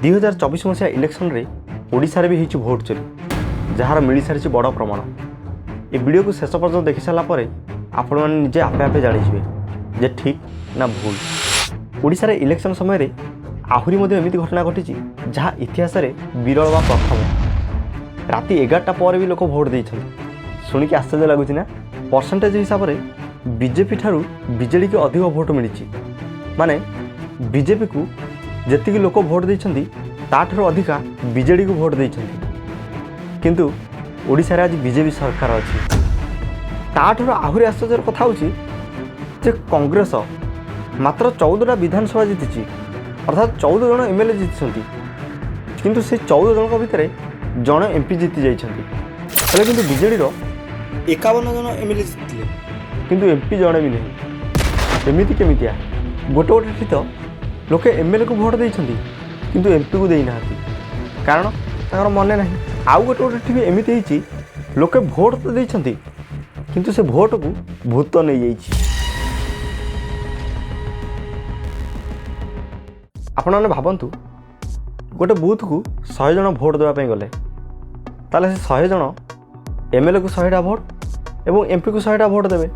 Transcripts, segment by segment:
2024 मसीहा इलेक्शन रे ओडिशा रे भी होइछि भोट चोरी जार मिली सारी बड़ प्रमाण। ए वीडियो को शेष पर्यंत देखि सारा पर आपण मैंने निजे आपे आपे जानिबे जे ठीक ना भूल। ओडिशा रे इलेक्शन समय रे आहुरी मध्य एमिति घटना घटी जहाँ इतिहास रे विरल बा प्रथम। राति 11टा पर भी लोक भोट देइछन। शुणिक आश्चर्य लगुच ना। परसेंटेज हिसाब से बीजेपी ठारू बीजेडी को अधिक भोट मिली माने बीजेपी को जेतिकी लोक भोट देइछन्ती ताठरो अधिका बीजेडी को भोट देइछन्ती। किंतु ओडिशा रे आज बीजेपी सरकार अछि। ताठरो आहुरी आश्चर्यर कथा होछि जे कांग्रेस मात्र 14टा विधानसभा जीतिछि अर्थात 14 जन एमएलए जीतिछन्ती। किंतु से 14 जन भितर जन एमपी जीति जाइछन्ती। हेले किंतु बीजेडी रो 51 जन एमएलए जीतिले किंतु एमपी जणे भी नहीं। एमिति केमितिया गोटे गोटे ठी तो लोके एमएलए को भोट देइछन्ती किंतु एमपी को देई नाहांती कारण ताकर मने नाही। आउ गोटे गोटे ठी एमिति हिची लोके भोट तो देइछन्ती किंतु से भोट को भूत नहीं जाइछि। आपण माने भाबंतु गोटे बूथ को 100 जन भोट देवा पई गले ताले से 100 जन एमएलए को 100टा भोट एवं एमपी को 100टा भोट देवे।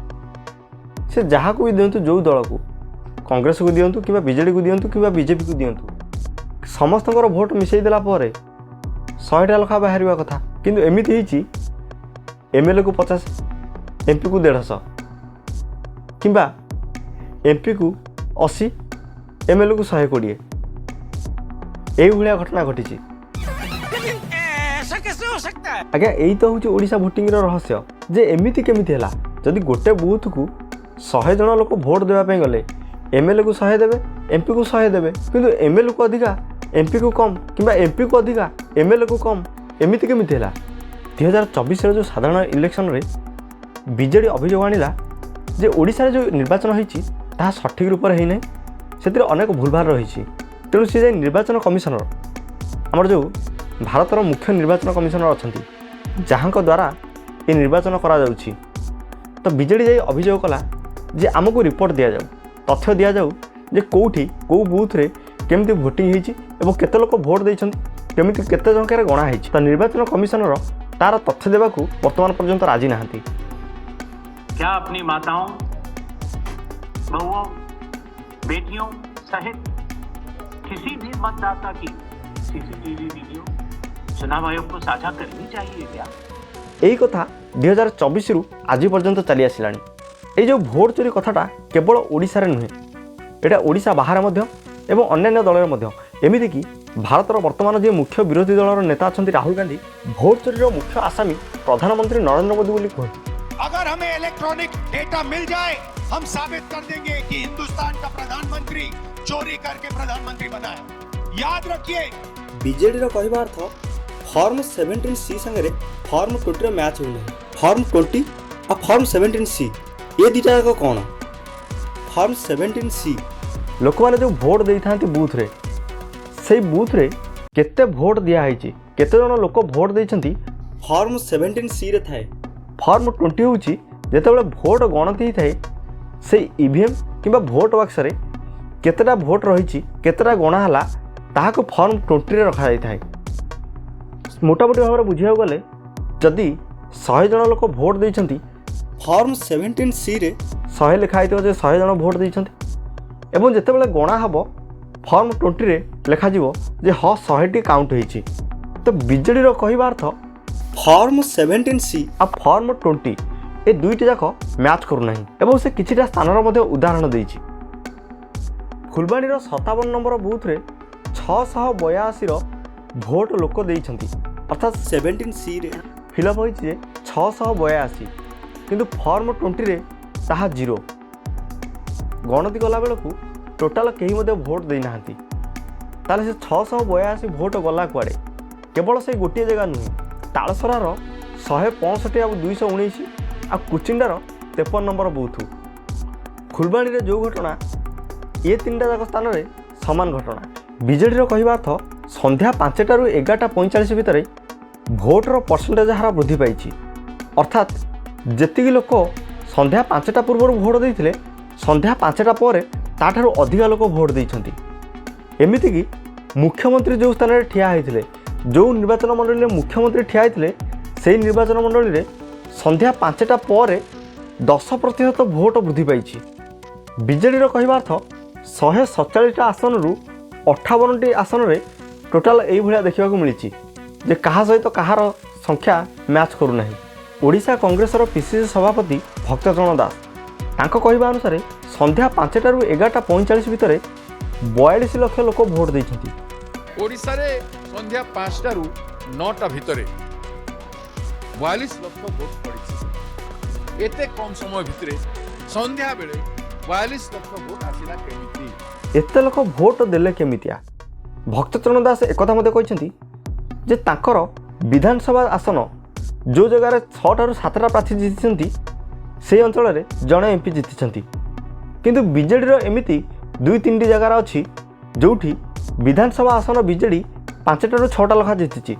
से जहाँ को भी दिंतु जो दल को कांग्रेस को दिंतु कि बीजेडी को दिंतु कि बीजेपी को दिंतु समस्त भोट मिसई देला 100टा लखा बाहर कथा। किंतु एमिति हिची एमएलए को 50 एमपी को 150 किंबा एमपी को 80 एमएलए को 120 यही भाया घटना घटी। आज्ञा यही तो हूँ ओडिशा भोटिंग रहस्य जे एमिति केमिति हैला। जदि गोटे बूथ को 100 जन लोक भोट देवाई गले एमएलए को 100 देवे एमपी को 100 देवे किंतु एमएलए को अधिका एमपी को कम किंबा एमपी को अधिका एमएलए को कम एमिति केमिति हैला। 2024 जो साधारण इलेक्शन रे बीजेडी अभियोग आनिला जे ओडिशा रे जो निर्वाचन होईछि ताहा सठिक रूप रे हेइ नै सेतिर अनेक भूलभाल रही। तेणु सी जाई निर्वाचन कमिशनर आमर जो भारतर मुख्य निर्वाचन कमिशनर अच्छा जहाँ द्वारा ये निर्वाचन करा जाउछि तो बीजेडी जाई अभियोग कला जे आमको रिपोर्ट दिया जाऊ तथ्य दिया जाऊ जे कोठी को बूथ रे केमती भोटिंग होईछि एवं केते लोक भोट देइछन्ति केमती केते संख्यार गणा होईछि। तो निर्वाचन कमिशनर तार तथ्य देबाकू वर्तमान पर्यंत राजी नाहांती। क्या अपनी माताओं बहुओं बेटियों सहित किसी भी मतदाता की सीसीटीवी वीडियो चुनाव आयोग को साझा करनी चाहिए क्या? यही कथा 2024 रु आज पर्यंत चली आसिलानी। ये जो भोट चोरी कथाटा केवल ओडिशा रे नुहे एटा ओडिशा बाहर मध्य एवं अन्य दल मध्य एमिति कि भारतर वर्तमान जे मुख्य विरोधी दलर नेता अच्छा राहुल गांधी भोट चोरी मुख्य आसामी प्रधानमंत्री नरेंद्र मोदी बोली कहते। अगर हमें इलेक्ट्रॉनिक डेटा मिल जाए हम साबित कर देंगे कि हिंदुस्तान का प्रधानमंत्री चोरी करके प्रधानमंत्री बना है। याद रखिए बीजेडी रो कहबा अर्थ फॉर्म 17C संगे फॉर्म 20 रो मैच होना। फॉर्म 20 और फॉर्म 17C ये दुटा जाक कौन? फॉर्म 17C लोक मैंने जो भोट दे था बूथ रे से बूथ रे केते भोट दिया है केते जन लोक भोट देइछन्ती फॉर्म 17C रे थाए। फॉर्म 20 होची जेतेबेले भोट गणति थाए से ईवीएम किंबा भोट बक्स रे केतेटा भोट रही केतेटा गणा हला ताहाको फॉर्म 20 रे रखा जाई थाए। मोटामोटी भाव में बुझा गले जदि 100 जन लोक भोट देइछन्ती फॉर्म 17C रे 100 लिखाई जे 100 जन भोट देइछन्ती एवं जेतेबेले गणा हबो फॉर्म 20 रे लिखा जिवो जे हाँ 100टी काउंट होईछि। तो बीजेडी रो कहबा अर्थ फॉर्म 17C आ फॉर्म 20 ए दुईटी जाक मैच करू नाही एवं से किछिटा स्थानर मध्य उदाहरण देइछि। फुलबाणी रो 57 नंबर बूथ रे 682 रो भोट लोक देइछन्ती अर्थात 17C रे फिलअप होईछि जे 682 किंतु फॉर्म 20 रे ताहा 0 गणति गला बेलकू टोटाल कहीं मध्य भोट दे नाहांती। ताले से 682 भोट गला कुआड़े केवल से गोटे जगह नुहे तालसरार 165 आ 219 आ कुचिंडार 53 नंबर बूथ। फुलबाणी रे जो घटना ये 3टा जाक स्थान रे समान घटना। बीजेडी रो कहबा अर्थ संध्या 5टा रु 11:45 भितर भोटर परसेंटेज हार वृद्धि पाई अर्थात जेतिकी लोक संध्या 5टा पूर्व भोट देते संध्या 5टा पर ताठारु अधिका लोक भोट देइछन्ती। एमिति कि मुख्यमंत्री जो स्थान में ठिया होते जो निर्वाचन मंडली में मुख्यमंत्री ठिया होते से निर्वाचन मंडली में संध्या 5टा पर 10% भोट वृद्धि पाई। बीजेडी कहवा अर्थ 147टा आसन रु 58टी आसन में टोटाल यही देखा मिली जे कहा सहित कहार संख्या मैच करूना। ओडिशा कांग्रेस पीसीसी सभापति भक्तचरण दास तांको कहवा अनुसार संध्या 5टा रु 11:45 भितर 42 लाख लोक भोट देइछथि। ओडिशा रे संध्या 5टा रु 9टा भितर 42 लाख भोट पड़ी। एते कम समय भितर संध्या बेले 42 लाख भोट आसिला केमिति? एते लोक भोट देले केमितिया? भक्तचरण दास एकथा मते कहछथि जे तांकर विधानसभा आसन जो जगार 6टा रु 7टा प्रार्थी जीति से अंचल में जड़े एमपी जीति किंतु बीजेडी एमती 2-3टी जगार अच्छी जोठी विधानसभा आसन बीजेडी 5टा रु 6टा लखा जीति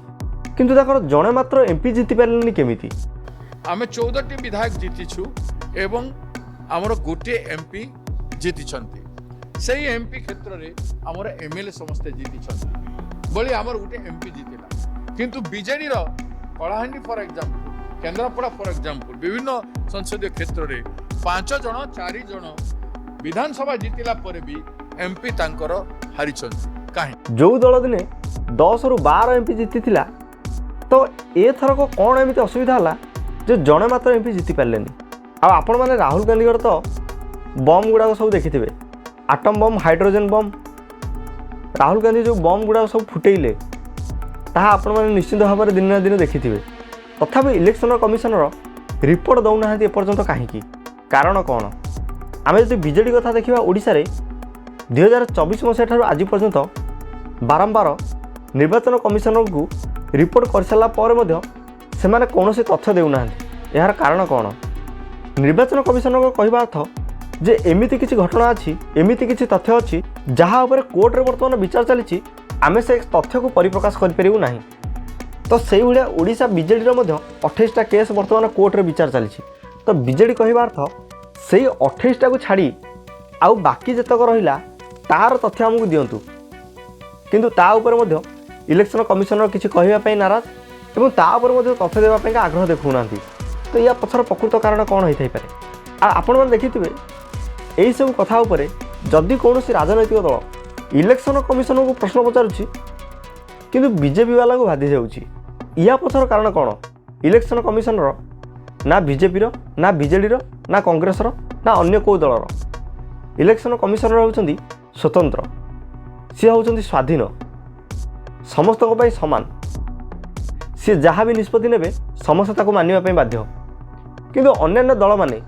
किंतु ताकर जड़े मात्र एमपी जीति पारे केमिति? आमे 14टी विधायक जीतिछु एवं आमर गोटे एमपी जीति से एमपी क्षेत्र में आमर एमएलए समस्ते जीति बोली आमर गोटे एमपी जीतिला किंतु BJD Kalahandi for example Kendrapara for example विभिन्न संसदीय क्षेत्र में 5 जन 4 जन विधानसभा जीतिला पर भी एमपी तांकर हारी कहीं जो दल दिने 10 रु 12 एमपी जीति तो एथर को कौन एमती असुविधा है जो जड़े मात्र एमपी जीति पारे। आपण मैंने राहुल गांधी तो बम गुड़ाक सब देखिथे atom bomb hydrogen bomb Rahul Gandhi जो बम गुड़ाक सब फुटेले ताहा आपण मैंने निश्चित भाव में दिन दिन देखिथे। तथापि इलेक्शन कमिशनर रिपोर्ट दौना एपर्यंत कहीं कारण कौन? आम जो बीजेडी कथा देखा ओडिशा रे 2024 मसीहा ठारू आज पर्यंत बारंबार निर्वाचन कमिशनर को रिपोर्ट कर सारा पर से कौन तथ्य देना। यार कारण कौन? निर्वाचन कमिशनर कहवा अर्थ जे एमिति किसी घटना अच्छी एमिति किसी तथ्य अच्छी जहाँ उपर कोर्ट रे वर्तमान विचार चली आम से तथ्य को परिप्रकाश करूँ ना। तो से भाया ओडिशा बीजेडी 28टा केस वर्तमान कोर्ट रे विचार चली तो बीजेडी कहवा अर्थ से 28टा को छाड़ी आउ बाकी जतक रहा तार तथ्य आमको दिंतु किंतु ता उपर इलेक्शन कमिशनर किसी कहवाई नाराज और तापर तथ्य देवाई आग्रह देखुना। तो या पछर प्रकृत कारण कौन होता है? आपण मैंने देखिथे यही सब कथा उपरे जदि कौन राजनैतिक दल इलेक्शन कमिशनर को प्रश्न पचारुछि किंतु बीजेपी वाला को बाधि जाउछि या पछर कारण कौन? इलेक्शन कमिशनर ना बीजेपी ना बीजेडी ना कांग्रेस ना अन्य को दलर इलेक्शन कमिशनर होउछंती स्वतंत्र सी होउछंती स्वाधीन समस्त समान सी जहाँ भी निष्पत्ति नेबे समस्त ताको मानिबा बाध्य किंतु अन्य दल माने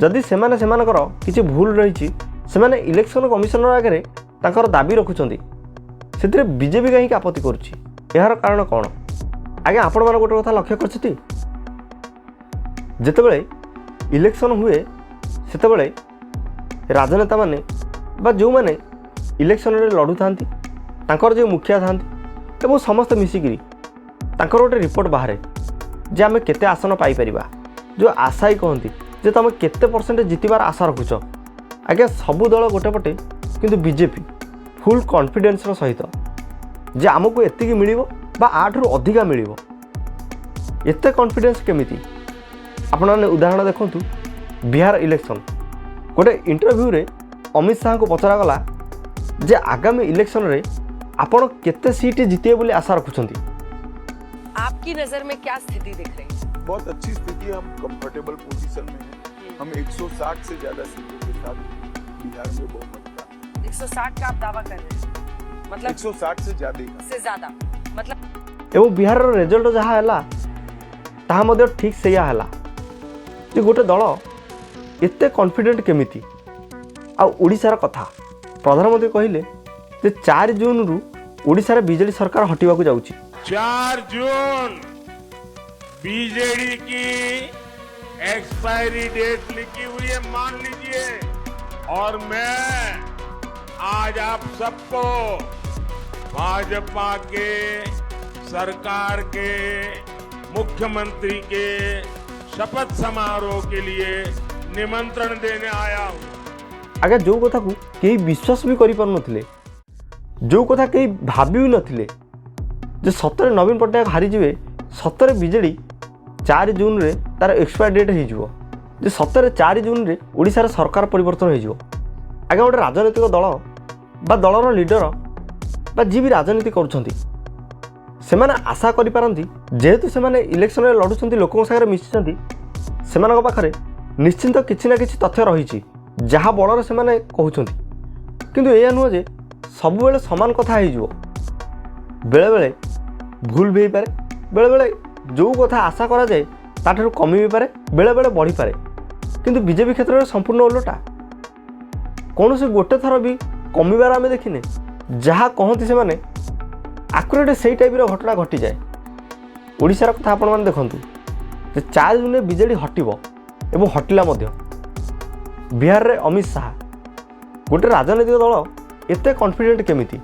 जदि सेमाने सेमानकर किछि भूल रही सेमाने इलेक्शन कमिशनर आगे तांकर दाबी रखुचंती से बीजेपी कहीं आपत्ति करुछि यार कारण कौन? आगे आपण मान गोटे कथा लक्ष्य करछथि जेतेबेले इलेक्शन हुए सेतेबेले राजनेता माने बा जो माने इलेक्शन रे लड़ू थांती तांकर जो मुखिया थांती एवं समस्त मिसिकिरी तांकर गोटे रिपोर्ट बाहर जे आमे केते आसन पाई परिबा जो आशायी कहती जे तुम केते परसेंट जितबार आशा रखुच। आगे सबू दल गोटे पटे किंतु बीजेपी फुल कॉन्फिडेंस सहित जे आमको एतिक मिल आठू अधिका मिल एते कॉन्फिडेंस केमिति? आपण मैंने उदाहरण देखु बिहार इलेक्शन गोटे इंटरव्यू रे अमित शाह को पचरागला जे आगामी इलेक्शन रे आपण केते सीट जीते बोली आशा रखुचंती। आपकी नजर में क्या स्थिति दिख रही है? बहुत अच्छी स्थिति है, हम कंफर्टेबल पोजीशन में हैं। हम 160 से ज्यादा सीटों के साथ बिहार में बहुमत का 160 का आप दावा कर रहे हैं? मतलब 160 से ज्यादा मतलब एवं बिहार रिजल्ट जहाँ है ताहा मध्य ठीक से है जे गोटे दल एते कॉन्फिडेंट केमिति? आ ओडिशार कथा प्रधानमंत्री कहले जे 4 जून रु ओडिशार बीजेडी सरकार हटिबा को जाउची। 4 जून बीजेडी की एक्सपायरी डेट लिखी हुई है, मान लीजिए। और मैं आज आप सबको भाजपा के सरकार के मुख्यमंत्री के शपथ समारोह के लिए निमंत्रण देने आया हूं। आगे जो कथा को कई विश्वास भी करि पार नथिले जो कथा कहीं भाभी भी नथिले जे सतरे नवीन पट्टनायक हारीजे सतरे बीजेडी 4 जून रे तार एक्सपायर डेट हो जे सतरे 4 जून रे ओडिशार सरकार परिवर्तन हो आगे गोटे राजनैतिक दल बा दलर लीडर बा जी भी राजनीति करुँच से आशा करिपारନ୍ତି जेहेतु से इलेक्शन लड़ुंट लोक सागर मिशिंट से पाखे निश्चिंत किसी ना किसी तथ्य रही जहाँ बल से कहते किंतु यह नुह जे सब बेले सामान कथा हो बेले बेले भूल भी पारे बेले बेले जो कथा आशा करा जाए ताठू कमी भी पारे बेले बेले बढ़ी पारे किंतु बीजेपी क्षेत्र में संपूर्ण ओलटा कौन से गोटे थर भी कमिबार आम देखने जहाँ कहती से माने आकुरेट से टाइप घटना घटी जाए ओडिशार कथा आपण मैंने देखूँ 4 जून में बीजेडी हटिबो एवं हटिला बिहार रे अमित शाह गोटे राजनैतिक दल एते कॉन्फिडेंट केमिति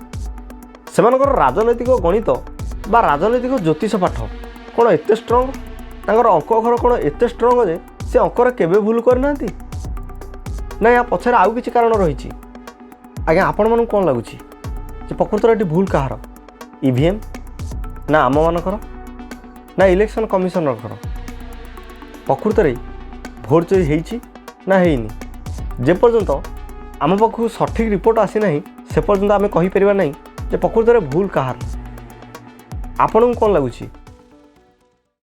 सेमानकर राजनैतिक गणित बा राजनैतिक ज्योतिष पाठ कौन एते स्ट्रंग तांकर अंक घर कौन एते स्ट्रंग जे से अंकर केबे भूल करना ना या पछरे आउ किछि कारण रही आज्ञा आपण मन कौन लगुच प्रकृत ये भूल कहार ईवीएम ना आम मानकर ना इलेक्शन कमिशनर प्रकृत में भोट चोरी होईछि ना हेनी जे पर्यंत आम पाखु सठिक रिपोर्ट आसी ना से पर्यंत आम कहीपर ना जे प्रकृत में भूल कहार आपन को कौन लगुच